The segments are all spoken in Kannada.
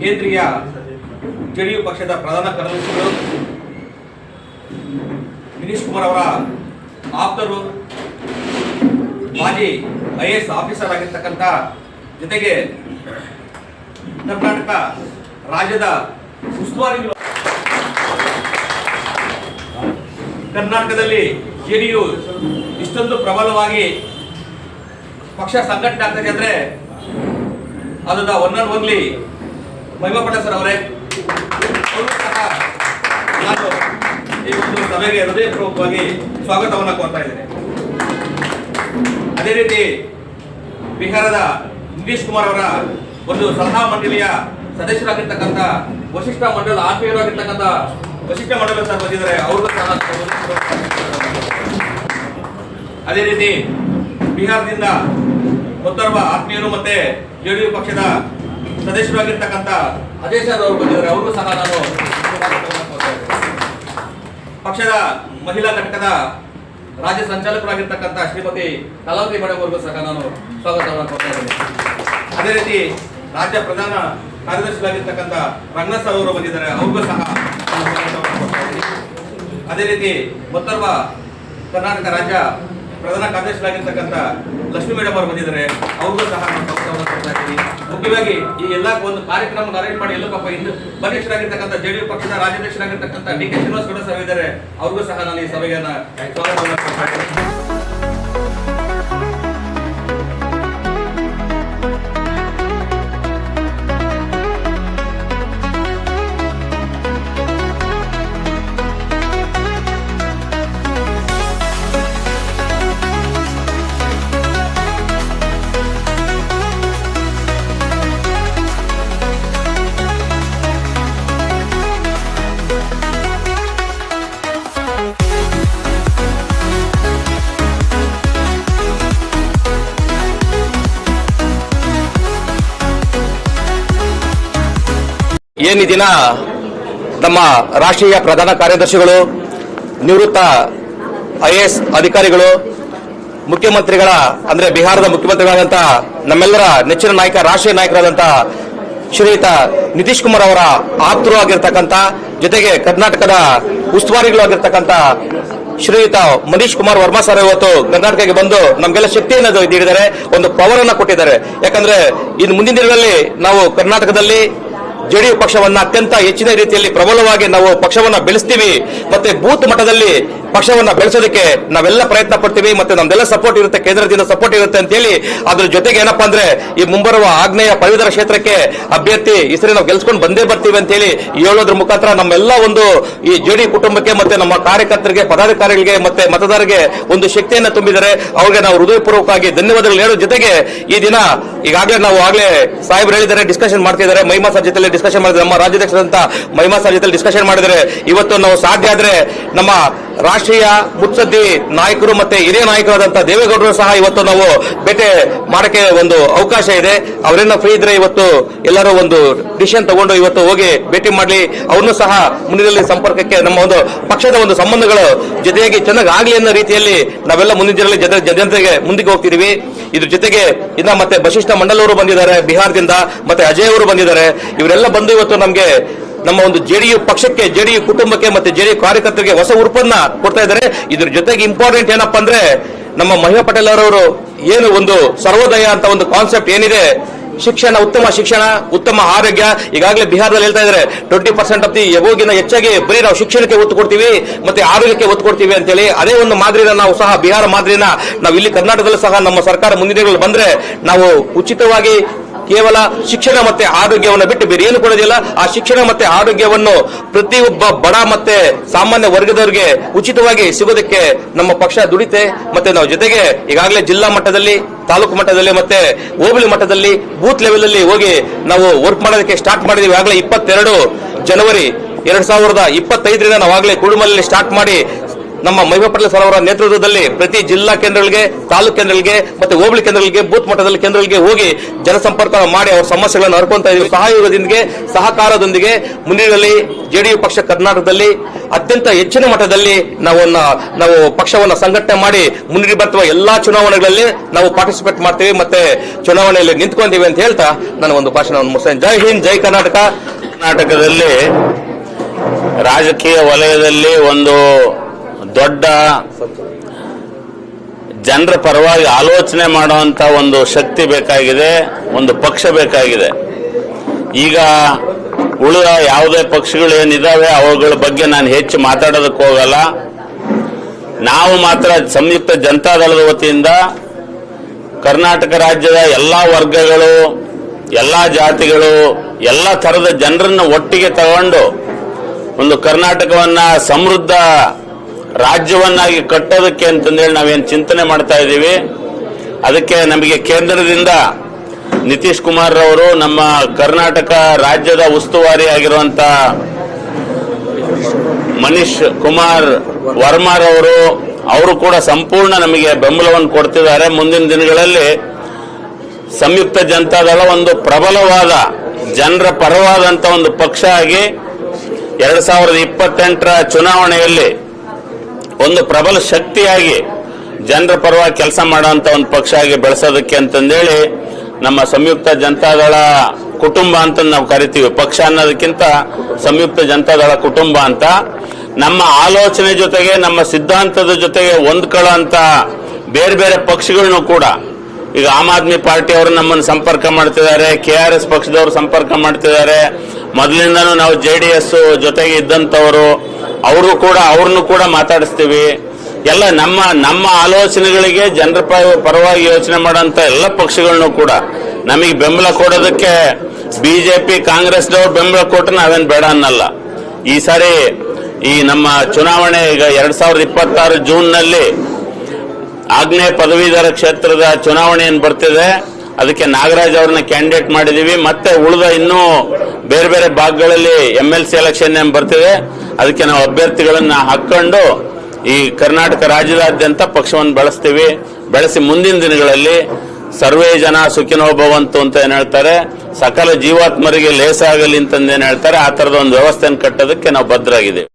ಕೇಂದ್ರೀಯ ಜೆಡಿಯು ಪಕ್ಷದ ಪ್ರಧಾನ ಕಾರ್ಯದರ್ಶಿಗಳು ನಿತೀಶ್ ಕುಮಾರ್ ಅವರ ಆಪ್ತರು, ಮಾಜಿ IAS ಆಫೀಸರ್ ಆಗಿರ್ತಕ್ಕಂಥ, ಜೊತೆಗೆ ಕರ್ನಾಟಕ ರಾಜ್ಯದ ಉಸ್ತುವಾರಿಗಳು, ಕರ್ನಾಟಕದಲ್ಲಿ ಜೆಡಿಯು ಇಷ್ಟೊಂದು ಪ್ರಬಲವಾಗಿ ಪಕ್ಷ ಸಂಘಟನೆ ಆಗ್ತದೆ ಅಂದ್ರೆ ಅದನ್ನ one and only Mahima Patel sir ಅವರೇ. ನಾನು ಈ ಒಂದು ಸಭೆಗೆ ಹೃದಯಪೂರ್ವಕವಾಗಿ ಸ್ವಾಗತವನ್ನು ಕೋರ್ತಾ ಇದ್ದೇನೆ. ಅದೇ ರೀತಿ ಬಿಹಾರದ ನಿತೀಶ್ ಕುಮಾರ್ ಅವರ ಒಂದು ಸಲಹಾ ಮಂಡಳಿಯ ಸದಸ್ಯರಾಗಿರ್ತಕ್ಕಂಥ ವಶಿಷ್ಠ ಮಂಡಲ ಆತ್ಮೀಯರಾಗಿರ್ತಕ್ಕಂಥ ವಶಿಷ್ಠ ಮಂಡಲ ಸರ್ ಬಂದಿದ್ದಾರೆ, ಅವ್ರಿಗೂ ಸಹ. ಅದೇ ರೀತಿ ಬಿಹಾರದಿಂದ ಮತ್ತೊಬ್ಬ ಆತ್ಮೀಯರು ಮತ್ತೆ ಜೆಡಿಯು ಪಕ್ಷದ ಸದಸ್ಯರಾಗಿರ್ತಕ್ಕಂಥ ಅಜಯ್ ಸರ್ ಅವರು ಬಂದಿದ್ದಾರೆ, ಅವ್ರಿಗೂ ಸಹ ನಾನು ಪಕ್ಷದ ಮಹಿಳಾ ಘಟಕದ ರಾಜ್ಯ ಸಂಚಾಲಕರಾಗಿರ್ತಕ್ಕಂಥ ಶ್ರೀಮತಿ ಕಲಾವತಿ ಮೇಡಮ್ ಅವರಿಗೂ ಸಹ ನಾನು ಸ್ವಾಗತವನ್ನು ಕೊಡ್ತಾ ಇದ್ದೇನೆ. ಅದೇ ರೀತಿ ರಾಜ್ಯ ಪ್ರಧಾನ ಕಾರ್ಯದರ್ಶಿಯಾಗಿರ್ತಕ್ಕಂಥ ರಂಗನಾಥ್ ಸರ್ ಅವರು ಬಂದಿದ್ದಾರೆ, ಅವ್ರಿಗೂ ಸಹ ಸ್ವಾಗತವನ್ನು ಕೊಡ್ತಾ ಇದ್ದೀನಿ. ಅದೇ ರೀತಿ ಮತ್ತೊಬ್ಬ ಕರ್ನಾಟಕ ರಾಜ್ಯ ಪ್ರಧಾನ ಕಾರ್ಯದರ್ಶಿಯಾಗಿರ್ತಕ್ಕಂಥ ಲಕ್ಷ್ಮೀ ಮೇಡಮ್ ಅವರು ಬಂದಿದ್ದಾರೆ, ಅವ್ರಿಗೂ ಸಹ ನಾನು ಸ್ವಾಗತವನ್ನು ಕೊಡ್ತಾ ಇದ್ದೀನಿ. ಮುಖ್ಯವಾಗಿ ಈ ಎಲ್ಲ ಒಂದು ಕಾರ್ಯಕ್ರಮ ಅರೇಂಜ್ ಮಾಡಿ ಎಲ್ಲ ಪಾಪ ಇಂದು ಅಧ್ಯಕ್ಷರಾಗಿರ್ತಕ್ಕಂಥ ಜೆಡಿಯು ಪಕ್ಷದ ರಾಜ್ಯಾಧ್ಯಕ್ಷರಾಗಿರ್ತಕ್ಕಂಥ DK ಶ್ರೀನಿವಾಸ್ ಗೌಡ ಸರ್ ಇದ್ದಾರೆ, ಅವ್ರಿಗೂ ಸಹ ನಾನು ಈ ಸಭೆಗೆ ಸ್ವಾಗತವನ್ನು ಕೊಡ್ತಾ ಇದ್ದೀನಿ. ಏನು ದಿನ ನಮ್ಮ ರಾಷ್ಟ್ರೀಯ ಪ್ರಧಾನ ಕಾರ್ಯದರ್ಶಿಗಳು, ನಿವೃತ್ತ IAS ಅಧಿಕಾರಿಗಳು, ಮುಖ್ಯಮಂತ್ರಿಗಳ ಅಂದ್ರೆ ಬಿಹಾರದ ಮುಖ್ಯಮಂತ್ರಿಗಳಾದಂಥ ನಮ್ಮೆಲ್ಲರ ನೆಚ್ಚಿನ ನಾಯಕ, ರಾಷ್ಟ್ರೀಯ ನಾಯಕರಾದಂಥ ಶ್ರೀಯುತ ನಿತೀಶ್ ಕುಮಾರ್ ಅವರ ಆಪ್ತರು ಆಗಿರ್ತಕ್ಕಂಥ, ಜೊತೆಗೆ ಕರ್ನಾಟಕದ ಉಸ್ತುವಾರಿಗಳು ಆಗಿರ್ತಕ್ಕಂಥ ಶ್ರೀಯುತ ಮನೀಶ್ ಕುಮಾರ್ ವರ್ಮಾ ಸರ್ ಇವತ್ತು ಕರ್ನಾಟಕಕ್ಕೆ ಬಂದು ನಮಗೆಲ್ಲ ಶಕ್ತಿಯನ್ನು ನೀಡಿದ್ದಾರೆ, ಒಂದು ಪವರ್ ಅನ್ನು ಕೊಟ್ಟಿದ್ದಾರೆ. ಯಾಕಂದ್ರೆ ಇನ್ನು ಮುಂದಿನ ದಿನಗಳಲ್ಲಿ ನಾವು ಕರ್ನಾಟಕದಲ್ಲಿ ಜೆಡಿಯು ಪಕ್ಷವನ್ನ ಅತ್ಯಂತ ಹೆಚ್ಚಿನ ರೀತಿಯಲ್ಲಿ ಪ್ರಬಲವಾಗಿ ನಾವು ಪಕ್ಷವನ್ನ ಬೆಳೆಸ್ತೀವಿ, ಮತ್ತೆ ಬೂತ್ ಮಟ್ಟದಲ್ಲಿ ಪಕ್ಷವನ್ನ ಬೆಳೆಸೋದಕ್ಕೆ ನಾವೆಲ್ಲ ಪ್ರಯತ್ನ ಪಡ್ತೀವಿ, ಮತ್ತೆ ನಮ್ದೆಲ್ಲ ಸಪೋರ್ಟ್ ಇರುತ್ತೆ, ಕೇಂದ್ರದಿಂದ ಸಪೋರ್ಟ್ ಇರುತ್ತೆ ಅಂತ ಹೇಳಿ ಅದ್ರ ಜೊತೆಗೆ ಏನಪ್ಪಾ ಅಂದ್ರೆ ಈ ಮುಂಬರುವ ಆಗ್ನೇಯ ಪದವೀಧರ ಕ್ಷೇತ್ರಕ್ಕೆ ಅಭ್ಯರ್ಥಿ ಈ ಸರಿ ನಾವು ಗೆಲ್ಸ್ಕೊಂಡು ಬಂದೇ ಬರ್ತೀವಿ ಅಂತ ಹೇಳಿ ಹೇಳೋದ್ರ ಮುಖಾಂತರ ನಮ್ಮೆಲ್ಲ ಒಂದು ಈ ಜೆಡಿಯು ಕುಟುಂಬಕ್ಕೆ ಮತ್ತೆ ನಮ್ಮ ಕಾರ್ಯಕರ್ತರಿಗೆ, ಪದಾಧಿಕಾರಿಗಳಿಗೆ ಮತ್ತೆ ಮತದಾರರಿಗೆ ಒಂದು ಶಕ್ತಿಯನ್ನು ತುಂಬಿದ್ದಾರೆ. ಅವ್ರಿಗೆ ನಾವು ಹೃದಯಪೂರ್ವಕವಾಗಿ ಧನ್ಯವಾದಗಳು ಹೇಳೋ ಜೊತೆಗೆ ಈ ದಿನ ಈಗಾಗಲೇ ನಾವು ಆಗ್ಲೇ ಸಾಹೇಬ್ರು ಹೇಳಿದ್ದಾರೆ, ಡಿಸ್ಕಷನ್ ಮಾಡ್ತಿದ್ದಾರೆ, ಮಹಿಮಾ ಸರ್ ಜೊತೆ ಡಿಸ್ಕಷನ್ ಮಾಡಿದ್ರೆ, ನಮ್ಮ ರಾಜ್ಯಾಧ್ಯಕ್ಷರಂತ ಮಹಿಮಾ ಸರ್ ಜೊತೆ ಡಿಸ್ಕಷನ್ ಮಾಡಿದರೆ ಇವತ್ತು ನಾವು ಸಾಧ್ಯ ಆದ್ರೆ ನಮ್ಮ ರಾಷ್ಟ್ರೀಯ ಮುತ್ಸದ್ದಿ ನಾಯಕರು ಮತ್ತೆ ಹಿರಿಯ ನಾಯಕರಾದಂಥ ದೇವೇಗೌಡರು ಸಹ ಇವತ್ತು ನಾವು ಭೇಟಿ ಮಾಡಕ್ಕೆ ಒಂದು ಅವಕಾಶ ಇದೆ. ಅವರೇನೋ ಫ್ರೀ ಇದ್ರೆ ಇವತ್ತು ಎಲ್ಲರೂ ಒಂದು ಡಿಸಿಷನ್ ತಗೊಂಡು ಇವತ್ತು ಹೋಗಿ ಭೇಟಿ ಮಾಡಲಿ, ಅವ್ರನ್ನೂ ಸಹ ಮುಂದಿನಲ್ಲಿ ಸಂಪರ್ಕಕ್ಕೆ ನಮ್ಮ ಒಂದು ಪಕ್ಷದ ಒಂದು ಸಂಬಂಧಗಳು ಜೊತೆಯಾಗಿ ಚೆನ್ನಾಗಿ ಆಗ್ಲಿ ಅನ್ನೋ ರೀತಿಯಲ್ಲಿ ನಾವೆಲ್ಲ ಮುಂದಿನ ದಿನಗಳಲ್ಲಿ ಜನತೆಗೆ ಮುಂದಕ್ಕೆ ಹೋಗ್ತಿದೀವಿ. ಇದ್ರ ಜೊತೆಗೆ ಇನ್ನ ಮತ್ತೆ ವಶಿಷ್ಠ ಮಂಡಲ್ ಅವರು ಬಂದಿದ್ದಾರೆ ಬಿಹಾರದಿಂದ, ಮತ್ತೆ ಅಜಯ್ ಅವರು ಬಂದಿದ್ದಾರೆ. ಇವರೆಲ್ಲ ಬಂದು ಇವತ್ತು ನಮಗೆ ನಮ್ಮ ಒಂದು ಜೆಡಿಯು ಪಕ್ಷಕ್ಕೆ, ಜೆಡಿಯು ಕುಟುಂಬಕ್ಕೆ ಮತ್ತೆ ಜೆಡಿಯು ಕಾರ್ಯಕರ್ತರಿಗೆ ಹೊಸ ಉರುಪನ್ನ ಕೊಡ್ತಾ ಇದ್ದಾರೆ. ಇದ್ರ ಜೊತೆಗೆ ಇಂಪಾರ್ಟೆಂಟ್ ಏನಪ್ಪಾ ಅಂದ್ರೆ ನಮ್ಮ ಮಹಿಮಾ ಪಟೇಲ್ ಅವರವರು ಏನು ಒಂದು ಸರ್ವೋದಯ ಅಂತ ಒಂದು ಕಾನ್ಸೆಪ್ಟ್ ಏನಿದೆ, ಶಿಕ್ಷಣ, ಉತ್ತಮ ಶಿಕ್ಷಣ, ಉತ್ತಮ ಆರೋಗ್ಯ. ಈಗಾಗಲೇ ಬಿಹಾರದಲ್ಲಿ ಹೇಳ್ತಾ ಇದ್ದಾರೆ 20% ಆಫ್ ದಿ ಎಬೋಗಿನ ಹೆಚ್ಚಾಗಿ ಬರೀ ನಾವು ಶಿಕ್ಷಣಕ್ಕೆ ಒತ್ತು ಕೊಡ್ತೀವಿ ಮತ್ತೆ ಆರೋಗ್ಯಕ್ಕೆ ಒತ್ತು ಕೊಡ್ತೀವಿ ಅಂತೇಳಿ ಅದೇ ಒಂದು ಮಾದರಿನ ನಾವು ಸಹ ಬಿಹಾರ ಮಾದರಿನ ನಾವು ಇಲ್ಲಿ ಕರ್ನಾಟಕದಲ್ಲೂ ಸಹ ನಮ್ಮ ಸರ್ಕಾರ ಮುಂದಿನ ದಿನಗಳಲ್ಲಿ ಬಂದ್ರೆ ನಾವು ಉಚಿತವಾಗಿ ಕೇವಲ ಶಿಕ್ಷಣ ಮತ್ತೆ ಆರೋಗ್ಯವನ್ನು ಬಿಟ್ಟು ಬೇರೆ ಏನು ಕೊಡೋದಿಲ್ಲ. ಆ ಶಿಕ್ಷಣ ಮತ್ತೆ ಆರೋಗ್ಯವನ್ನು ಪ್ರತಿಯೊಬ್ಬ ಬಡ ಮತ್ತೆ ಸಾಮಾನ್ಯ ವರ್ಗದವರಿಗೆ ಉಚಿತವಾಗಿ ಸಿಗೋದಕ್ಕೆ ನಮ್ಮ ಪಕ್ಷ ದುಡಿತೆ. ಮತ್ತೆ ನಾವು ಜೊತೆಗೆ ಈಗಾಗಲೇ ಜಿಲ್ಲಾ ಮಟ್ಟದಲ್ಲಿ, ತಾಲೂಕು ಮಟ್ಟದಲ್ಲಿ ಮತ್ತೆ ಹೋಬಳಿ ಮಟ್ಟದಲ್ಲಿ ಬೂತ್ ಲೆವೆಲ್ ಅಲ್ಲಿ ಹೋಗಿ ನಾವು ವರ್ಕ್ ಮಾಡೋದಕ್ಕೆ ಸ್ಟಾರ್ಟ್ ಮಾಡಿದೀವಿ. ಆಗಲೇ 22 ಜನವರಿ 2025 ನಾವಾಗಲೇ ಕುಡುಮಲಲ್ಲಿ ಸ್ಟಾರ್ಟ್ ಮಾಡಿ ನಮ್ಮ ಮಹಿಮಾ ಪಟೇಲ್ ಸರ್ ಅವರ ನೇತೃತ್ವದಲ್ಲಿ ಪ್ರತಿ ಜಿಲ್ಲಾ ಕೇಂದ್ರಗಳಿಗೆ, ತಾಲೂಕು ಕೇಂದ್ರಗಳಿಗೆ ಮತ್ತೆ ಹೋಬಳಿ ಕೇಂದ್ರಗಳಿಗೆ, ಬೂತ್ ಮಟ್ಟದಲ್ಲಿ ಕೇಂದ್ರಗಳಿಗೆ ಹೋಗಿ ಜನಸಂಪರ್ಕ ಮಾಡಿ ಅವರ ಸಮಸ್ಯೆಗಳನ್ನು ಹರ್ಕೊಂತ ಇದ್ದೀವಿ. ಸಹಯೋಗದೊಂದಿಗೆ, ಸಹಕಾರದೊಂದಿಗೆ ಮುಂದಿನಲ್ಲಿ ಜೆಡಿಯು ಪಕ್ಷ ಕರ್ನಾಟಕದಲ್ಲಿ ಅತ್ಯಂತ ಹೆಚ್ಚಿನ ಮಟ್ಟದಲ್ಲಿ ನಾವು ಪಕ್ಷವನ್ನು ಸಂಘಟನೆ ಮಾಡಿ ಮುಂದೆ ಬರ್ತವ ಎಲ್ಲಾ ಚುನಾವಣೆಗಳಲ್ಲಿ ನಾವು ಪಾರ್ಟಿಸಿಪೇಟ್ ಮಾಡ್ತೀವಿ ಮತ್ತೆ ಚುನಾವಣೆಯಲ್ಲಿ ನಿಂತ್ಕೊಂತೀವಿ ಅಂತ ಹೇಳ್ತಾ ನಾನು ಒಂದು ಭಾಷಣವನ್ನು ಮುಗಿಸ್ತೇನೆ. ಜೈ ಹಿಂದ್, ಜೈ ಕರ್ನಾಟಕ. ಕರ್ನಾಟಕದಲ್ಲಿ ರಾಜಕೀಯ ವಲಯದಲ್ಲಿ ಒಂದು ದೊಡ್ಡ ಜನರ ಪರವಾಗಿ ಆಲೋಚನೆ ಮಾಡುವಂತ ಒಂದು ಶಕ್ತಿ ಬೇಕಾಗಿದೆ, ಒಂದು ಪಕ್ಷ ಬೇಕಾಗಿದೆ. ಈಗ ಉಳಿದ ಯಾವುದೇ ಪಕ್ಷಗಳು ಏನಿದಾವೆ ಅವುಗಳ ಬಗ್ಗೆ ನಾನು ಹೆಚ್ಚು ಮಾತಾಡೋದಕ್ಕೆ ಹೋಗಲ್ಲ. ನಾವು ಮಾತ್ರ ಸಂಯುಕ್ತ ಜನತಾದಳದ ವತಿಯಿಂದ ಕರ್ನಾಟಕ ರಾಜ್ಯದ ಎಲ್ಲಾ ವರ್ಗಗಳು, ಎಲ್ಲಾ ಜಾತಿಗಳು, ಎಲ್ಲ ತರದ ಜನರನ್ನ ಒಟ್ಟಿಗೆ ತಗೊಂಡು ಒಂದು ಕರ್ನಾಟಕವನ್ನ ಸಮೃದ್ಧ ರಾಜ್ಯವನ್ನಾಗಿ ಕಟ್ಟೋದಕ್ಕೆ ಅಂತಂದೇಳಿ ನಾವೇನು ಚಿಂತನೆ ಮಾಡ್ತಾ ಇದ್ದೀವಿ. ಅದಕ್ಕೆ ನಮಗೆ ಕೇಂದ್ರದಿಂದ ನಿತೀಶ್ ಕುಮಾರ್ ಅವರು, ನಮ್ಮ ಕರ್ನಾಟಕ ರಾಜ್ಯದ ಉಸ್ತುವಾರಿ ಆಗಿರುವಂತ ಮನೀಶ್ ಕುಮಾರ್ ವರ್ಮಾರ್ ಅವರು ಕೂಡ ಸಂಪೂರ್ಣ ನಮಗೆ ಬೆಂಬಲವನ್ನು ಕೊಡ್ತಿದ್ದಾರೆ. ಮುಂದಿನ ದಿನಗಳಲ್ಲಿ ಸಂಯುಕ್ತ ಜನತಾದಳ ಒಂದು ಪ್ರಬಲವಾದ ಜನರ ಪರವಾದಂತ ಒಂದು ಪಕ್ಷ ಆಗಿ 2028ರ ಚುನಾವಣೆಯಲ್ಲಿ ಒಂದು ಪ್ರಬಲ ಶಕ್ತಿಯಾಗಿ ಜನರ ಪರವಾಗಿ ಕೆಲಸ ಮಾಡುವಂತ ಒಂದು ಪಕ್ಷ ಆಗಿ ಬೆಳೆಸೋದಕ್ಕೆ ಅಂತಂದೇಳಿ ನಮ್ಮ ಸಂಯುಕ್ತ ಜನತಾದಳ ಕುಟುಂಬ ಅಂತ ನಾವು ಕರಿತೀವಿ. ಪಕ್ಷ ಅನ್ನೋದಕ್ಕಿಂತ ಸಂಯುಕ್ತ ಜನತಾದಳ ಕುಟುಂಬ ಅಂತ ನಮ್ಮ ಆಲೋಚನೆ ಜೊತೆಗೆ, ನಮ್ಮ ಸಿದ್ಧಾಂತದ ಜೊತೆಗೆ ಹೊಂದ್ಕೊಳ್ಳೋಂತ ಬೇರೆ ಬೇರೆ ಪಕ್ಷಗಳನ್ನು ಕೂಡ, ಈಗ ಆಮ್ ಆದ್ಮಿ ಪಾರ್ಟಿ ಅವರು ನಮ್ಮನ್ನು ಸಂಪರ್ಕ ಮಾಡ್ತಿದ್ದಾರೆ, KRS ಪಕ್ಷದವರು ಸಂಪರ್ಕ ಮಾಡ್ತಿದ್ದಾರೆ. ಮೊದಲಿಂದನೂ ನಾವು JDS ಜೊತೆಗೆ ಇದ್ದಂಥವರು, ಅವ್ರನ್ನು ಕೂಡ ಮಾತಾಡಿಸ್ತೀವಿ. ಎಲ್ಲ ನಮ್ಮ ಆಲೋಚನೆಗಳಿಗೆ ಜನರ ಪರವಾಗಿ ಯೋಚನೆ ಮಾಡೋಂಥ ಎಲ್ಲ ಪಕ್ಷಗಳನ್ನು ಕೂಡ ನಮಗೆ ಬೆಂಬಲ ಕೊಡೋದಕ್ಕೆ ಬಿಜೆಪಿ, ಕಾಂಗ್ರೆಸ್ನವ್ರು ಬೆಂಬಲ ಕೊಟ್ಟರೆ ನಾವೇನು ಬೇಡ ಅನ್ನಲ್ಲ. ಈ ಸಾರಿ ಈ ನಮ್ಮ ಚುನಾವಣೆ ಈಗ 2026 ಜೂನ್ನಲ್ಲಿ ಆಗ್ನೇಯ ಪದವೀಧರ ಕ್ಷೇತ್ರದ ಚುನಾವಣೆ ಏನು ಬರ್ತಿದೆ, ಅದಕ್ಕೆ ನಾಗರಾಜ್ ಅವ್ರನ್ನ ಕ್ಯಾಂಡಿಡೇಟ್ ಮಾಡಿದೀವಿ. ಮತ್ತೆ ಉಳಿದ ಇನ್ನೂ ಬೇರೆ ಬೇರೆ ಭಾಗಗಳಲ್ಲಿ MLC ಎಲೆಕ್ಷನ್ ಏನು ಬರ್ತಿದೆ, ಅದಕ್ಕೆ ನಾವು ಅಭ್ಯರ್ಥಿಗಳನ್ನ ಹಾಕೊಂಡು ಈ ಕರ್ನಾಟಕ ರಾಜ್ಯದಾದ್ಯಂತ ಪಕ್ಷವನ್ನು ಬೆಳೆಸಿ ಮುಂದಿನ ದಿನಗಳಲ್ಲಿ ಸರ್ವೇ ಜನ ಸುಖಿನೋ ಭವಂತು ಅಂತ ಏನ್ ಹೇಳ್ತಾರೆ, ಸಕಲ ಜೀವಾತ್ಮರಿಗೆ ಲೇಸ ಆಗಲಿ ಅಂತಂದೇನು ಹೇಳ್ತಾರೆ, ಆ ತರದ ಒಂದು ವ್ಯವಸ್ಥೆಯನ್ನು ಕಟ್ಟೋದಕ್ಕೆ ನಾವು ಬದ್ಧರಾಗಿದ್ದೇವೆ.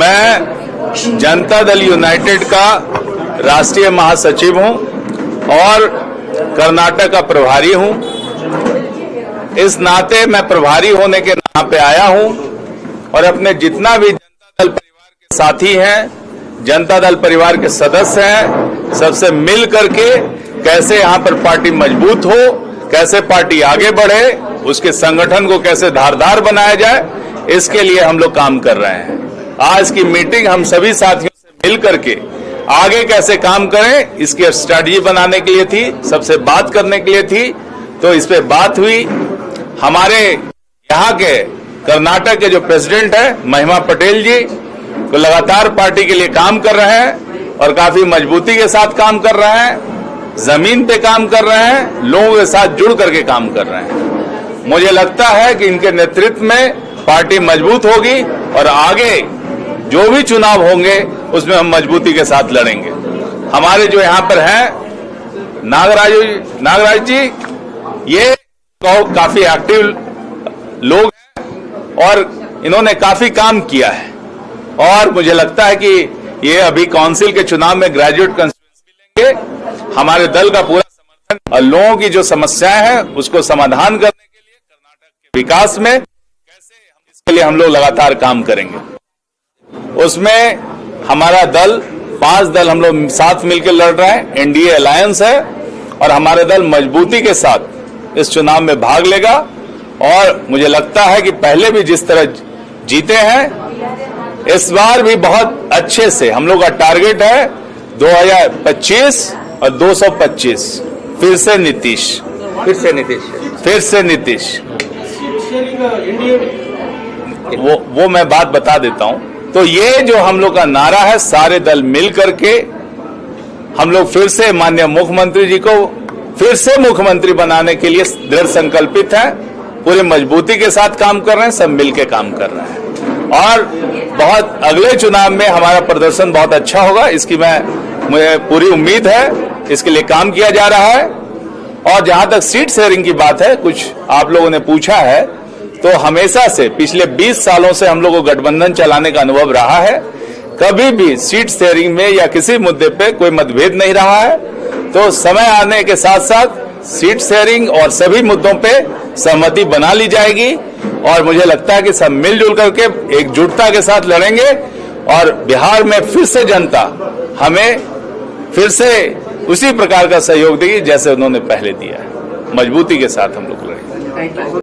मैं जनता दल यूनाइटेड का राष्ट्रीय महासचिव हूं और कर्नाटक का प्रभारी हूं. इस नाते मैं प्रभारी होने के नाते आया हूं और अपने जितना भी जनता दल परिवार के साथी हैं, जनता दल परिवार के सदस्य हैं, सबसे मिल करके कैसे यहां पर पार्टी मजबूत हो, कैसे पार्टी आगे बढ़े, उसके संगठन को कैसे धारदार बनाया जाए, इसके लिए हम लोग काम कर रहे हैं. आज की मीटिंग हम सभी साथियों से मिल करके आगे कैसे काम करें इसकी स्ट्रैटेजी बनाने के लिए थी, सबसे बात करने के लिए थी. तो इस पे बात हुई. हमारे यहाँ के कर्नाटक के जो प्रेसिडेंट है महिमा पटेल जी को लगातार पार्टी के लिए काम कर रहे हैं और काफी मजबूती के साथ काम कर रहे हैं, जमीन पे काम कर रहे हैं, लोगों के साथ जुड़ करके काम कर रहे हैं. मुझे लगता है कि इनके नेतृत्व में पार्टी मजबूत होगी और आगे जो भी चुनाव होंगे उसमें हम मजबूती के साथ लड़ेंगे. हमारे जो यहाँ पर हैं नागराज जी, ये काफी एक्टिव लोग हैं और इन्होंने काफी काम किया है और मुझे लगता है कि ये अभी काउंसिल के चुनाव में ग्रेजुएट कंस्टिट्यूएंसी लेंगे. हमारे दल का पूरा समर्थन और लोगों की जो समस्याएं हैं उसको समाधान करने के लिए, कर्नाटक के विकास में कैसे इसके लिए हम लोग लगातार काम करेंगे. उसमें हमारा दल 5 दल हम लोग साथ मिलकर लड़ रहे हैं, NDA अलायंस है और हमारा दल मजबूती के साथ इस चुनाव में भाग लेगा. और मुझे लगता है कि पहले भी जिस तरह जीते हैं इस बार भी बहुत अच्छे से हम लोग का टारगेट है 2025 और 225. फिर से नीतीश. वो मैं बात बता देता हूं. तो ये जो हम लोग का नारा है, सारे दल मिल करके हम लोग फिर से माननीय मुख्यमंत्री जी को फिर से मुख्यमंत्री बनाने के लिए दृढ़ संकल्पित हैं. पूरी मजबूती के साथ काम कर रहे हैं, सब मिल के काम कर रहे हैं और बहुत अगले चुनाव में हमारा प्रदर्शन बहुत अच्छा होगा, इसकी मुझे पूरी उम्मीद है। इसके लिए काम किया जा रहा है। और जहां तक सीट शेयरिंग की बात है, कुछ आप लोगों ने पूछा है, तो हमेशा से पिछले 20 सालों से हम लोगों को गठबंधन चलाने का अनुभव रहा है। कभी भी सीट शेयरिंग में या किसी मुद्दे पे कोई मतभेद नहीं रहा है। तो समय आने के साथ साथ सीट शेयरिंग और सभी मुद्दों पे सहमति बना ली जाएगी और मुझे लगता है कि सब मिलजुल करके एकजुटता के साथ लड़ेंगे और बिहार में फिर से जनता हमें फिर से उसी प्रकार का सहयोग देगी जैसे उन्होंने पहले दिया है। मजबूती के साथ हम लोग लड़ेंगे।